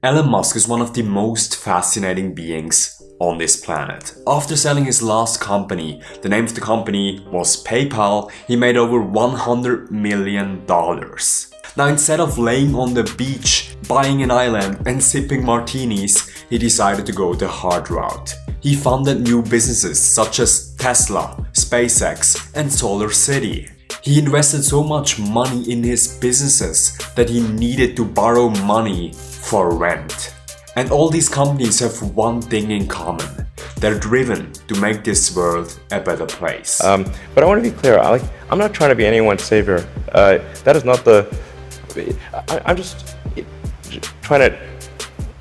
Elon Musk is one of the most fascinating beings on this planet. After selling his last company, the name of the company was PayPal, he made over $100 million. Now, instead of laying on the beach, buying an island and sipping martinis, he decided to go the hard route. He founded new businesses such as Tesla, SpaceX and SolarCity. He invested so much money in his businesses that he needed to borrow money for rent. And all these companies have one thing in common. They're driven to make this world a better place. But I want to be clear, I'm not trying to be anyone's savior. That is not the... I'm just trying to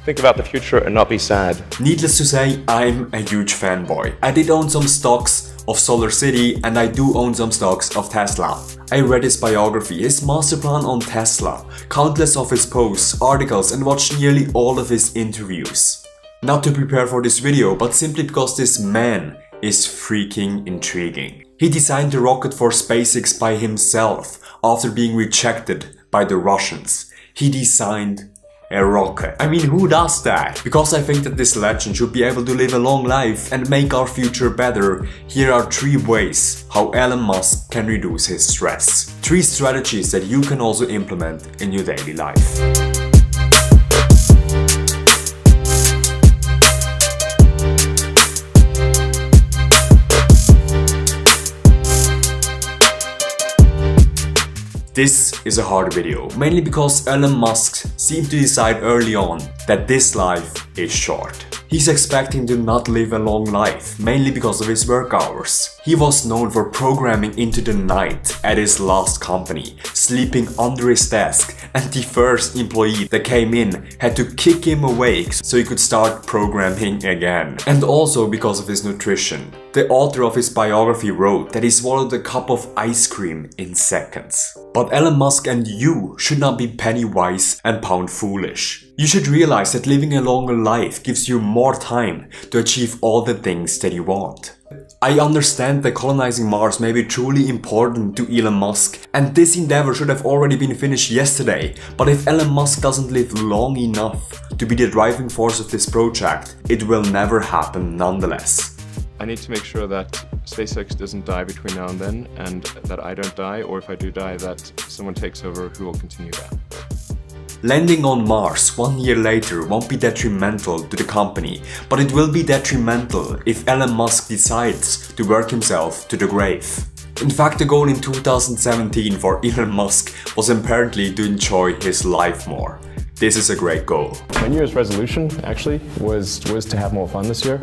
think about the future and not be sad. Needless to say, I'm a huge fanboy. I did own some stocks of SolarCity and I do own some stocks of Tesla. I read his biography, his masterplan on Tesla, countless of his posts, articles and watched nearly all of his interviews. Not to prepare for this video, but simply because this man is freaking intriguing. He designed the rocket for SpaceX by himself after being rejected by the Russians. He designed a rocket. I mean, who does that? Because I think that this legend should be able to live a long life and make our future better, here are 3 ways how Elon Musk can reduce his stress. 3 strategies that you can also implement in your daily life. This is a hard video, mainly because Elon Musk seemed to decide early on that this life is short. He's expecting to not live a long life, mainly because of his work hours. He was known for programming into the night at his last company, sleeping under his desk, and the first employee that came in had to kick him awake so he could start programming again. And also because of his nutrition. The author of his biography wrote that he swallowed a cup of ice cream in seconds. But Elon Musk and you should not be penny wise and pound foolish. You should realize that living a longer life gives you more time to achieve all the things that you want. I understand that colonizing Mars may be truly important to Elon Musk, and this endeavor should have already been finished yesterday, but if Elon Musk doesn't live long enough to be the driving force of this project, it will never happen nonetheless. I need to make sure that SpaceX doesn't die between now and then, and that I don't die, or if I do die, that someone takes over who will continue that. Landing on Mars 1 year later won't be detrimental to the company, but it will be detrimental if Elon Musk decides to work himself to the grave. In fact, the goal in 2017 for Elon Musk was apparently to enjoy his life more. This is a great goal. My New Year's resolution actually was to have more fun this year.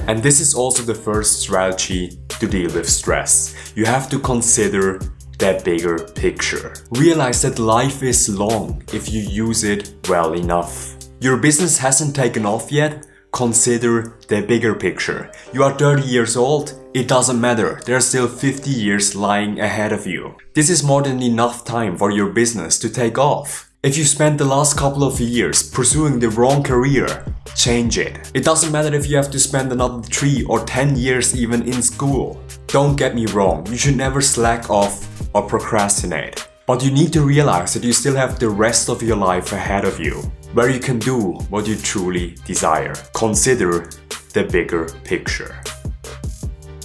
And this is also the first strategy to deal with stress. You have to consider that bigger picture. Realize that life is long if you use it well enough. Your business hasn't taken off yet? Consider the bigger picture. You are 30 years old? It doesn't matter, there are still 50 years lying ahead of you. This is more than enough time for your business to take off. If you spent the last couple of years pursuing the wrong career, change it. It doesn't matter if you have to spend another 3 or 10 years even in school. Don't get me wrong, you should never slack off or procrastinate. But you need to realize that you still have the rest of your life ahead of you, where you can do what you truly desire. Consider the bigger picture.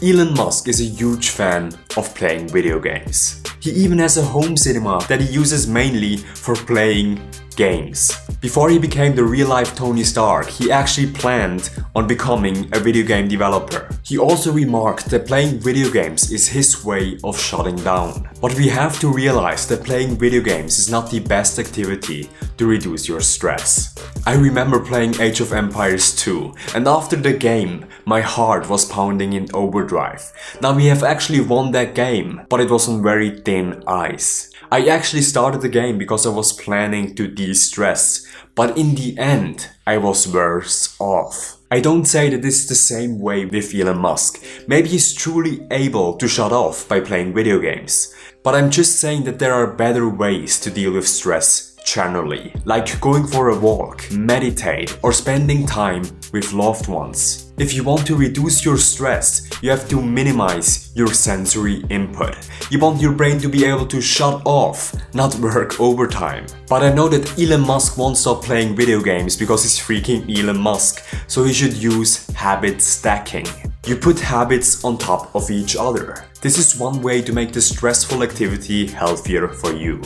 Elon Musk is a huge fan of playing video games. He even has a home cinema that he uses mainly for playing games. Before he became the real-life Tony Stark, he actually planned on becoming a video game developer. He also remarked that playing video games is his way of shutting down. But we have to realize that playing video games is not the best activity to reduce your stress. I remember playing Age of Empires 2, and after the game, my heart was pounding in overdrive. Now we have actually won that game, but it was on very thin ice. I actually started the game because I was planning to de-stress, but in the end, I was worse off. I don't say that this is the same way with Elon Musk. Maybe he's truly able to shut off by playing video games. But I'm just saying that there are better ways to deal with stress generally, like going for a walk, meditate, or spending time with loved ones. If you want to reduce your stress, you have to minimize your sensory input. You want your brain to be able to shut off, not work overtime. But I know that Elon Musk won't stop playing video games because he's freaking Elon Musk, so he should use habit stacking. You put habits on top of each other. This is one way to make the stressful activity healthier for you.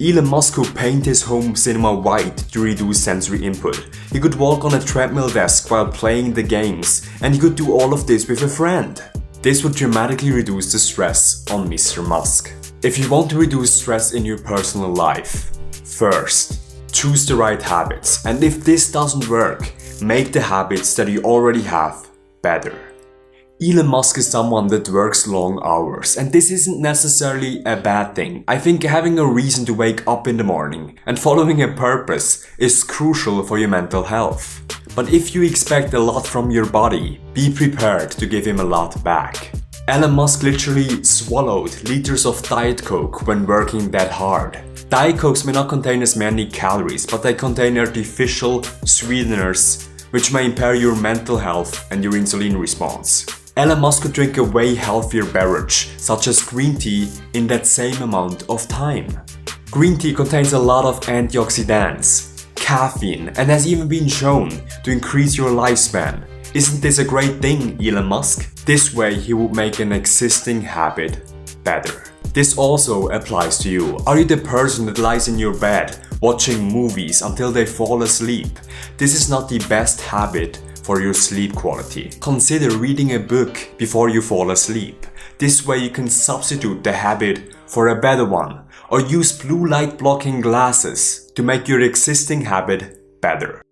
Elon Musk could paint his home cinema white to reduce sensory input. He could walk on a treadmill desk while playing the games, and he could do all of this with a friend. This would dramatically reduce the stress on Mr. Musk. If you want to reduce stress in your personal life, first, choose the right habits, and if this doesn't work, make the habits that you already have better. Elon Musk is someone that works long hours, and this isn't necessarily a bad thing. I think having a reason to wake up in the morning and following a purpose is crucial for your mental health. But if you expect a lot from your body, be prepared to give him a lot back. Elon Musk literally swallowed liters of Diet Coke when working that hard. Diet Cokes may not contain as many calories, but they contain artificial sweeteners which may impair your mental health and your insulin response. Elon Musk could drink a way healthier beverage, such as green tea, in that same amount of time. Green tea contains a lot of antioxidants, caffeine, and has even been shown to increase your lifespan. Isn't this a great thing, Elon Musk? This way he would make an existing habit better. This also applies to you. Are you the person that lies in your bed watching movies until they fall asleep? This is not the best habit for your sleep quality. Consider reading a book before you fall asleep. This way you can substitute the habit for a better one, or use blue light blocking glasses to make your existing habit better.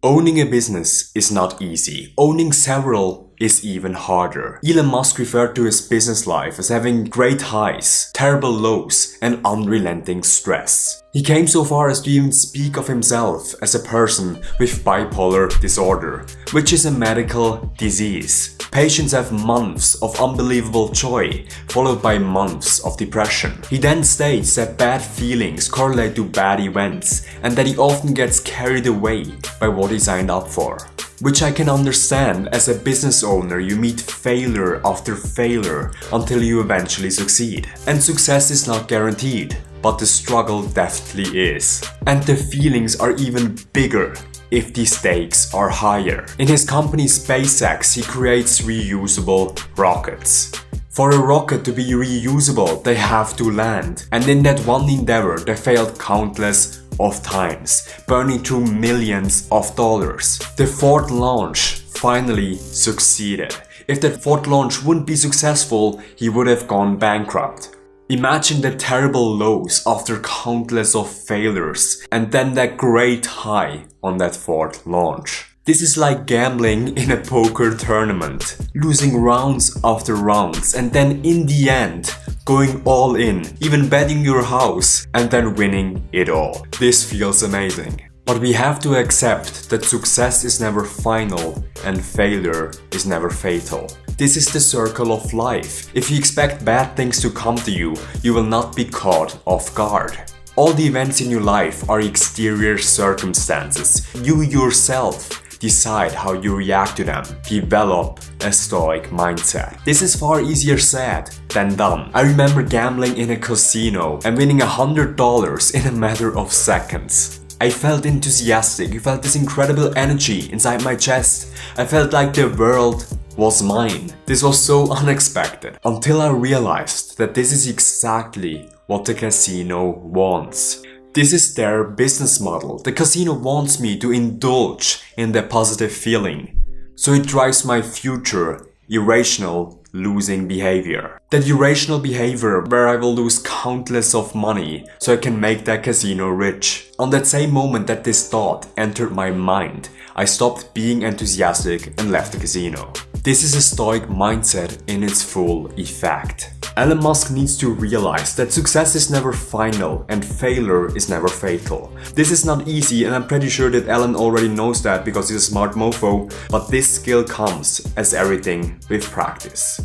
Owning a business is not easy. Owning several is even harder. Elon Musk referred to his business life as having great highs, terrible lows, and unrelenting stress. He came so far as to even speak of himself as a person with bipolar disorder, which is a medical disease. Patients have months of unbelievable joy, followed by months of depression. He then states that bad feelings correlate to bad events, and that he often gets carried away by what he signed up for. Which I can understand. As a business owner, you meet failure after failure until you eventually succeed. And success is not guaranteed, but the struggle definitely is. And the feelings are even bigger if the stakes are higher. In his company SpaceX, he creates reusable rockets. For a rocket to be reusable, they have to land. And in that one endeavor, they failed countless of times, burning through millions of dollars. The fourth launch finally succeeded. If that fourth launch wouldn't be successful, he would have gone bankrupt. Imagine the terrible lows after countless of failures, and then that great high on that fourth launch. This is like gambling in a poker tournament, losing rounds after rounds, and then in the end, going all in, even betting your house, and then winning it all. This feels amazing. But we have to accept that success is never final and failure is never fatal. This is the circle of life. If you expect bad things to come to you, you will not be caught off guard. All the events in your life are exterior circumstances. You yourself decide how you react to them. Develop a Stoic mindset. This is far easier said than done. I remember gambling in a casino and winning $100 in a matter of seconds. I felt enthusiastic. I felt this incredible energy inside my chest. I felt like the world was mine. This was so unexpected until I realized that this is exactly what the casino wants. This is their business model. The casino wants me to indulge in the positive feeling, so it drives my future irrational losing behavior. That irrational behavior where I will lose countless of money so I can make that casino rich. On that same moment that this thought entered my mind, I stopped being enthusiastic and left the casino. This is a Stoic mindset in its full effect. Elon Musk needs to realize that success is never final and failure is never fatal. This is not easy, and I'm pretty sure that Elon already knows that because he's a smart mofo, but this skill comes as everything with practice.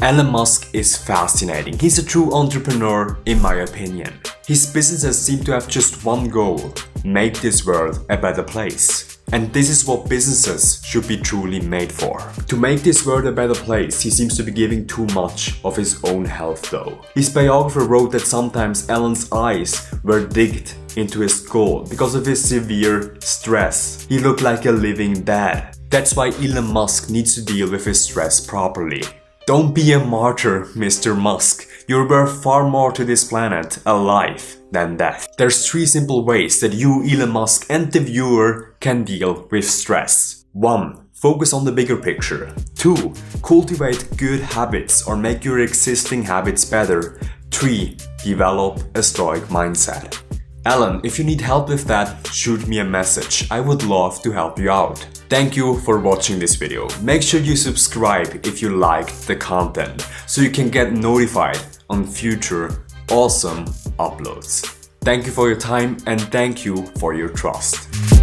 Elon Musk is fascinating. He's a true entrepreneur in my opinion. His businesses seem to have just one goal: make this world a better place. And this is what businesses should be truly made for. To make this world a better place, he seems to be giving too much of his own health though. His biographer wrote that sometimes Elon's eyes were digged into his skull because of his severe stress. He looked like a living dead. That's why Elon Musk needs to deal with his stress properly. Don't be a martyr, Mr. Musk. You're worth far more to this planet, alive, than death. There's 3 simple ways that you, Elon Musk, and the viewer can deal with stress. 1. Focus on the bigger picture. 2. Cultivate good habits or make your existing habits better. 3. Develop a Stoic mindset. Alan, if you need help with that, shoot me a message. I would love to help you out. Thank you for watching this video. Make sure you subscribe if you liked the content, so you can get notified on future awesome uploads. Thank you for your time and thank you for your trust.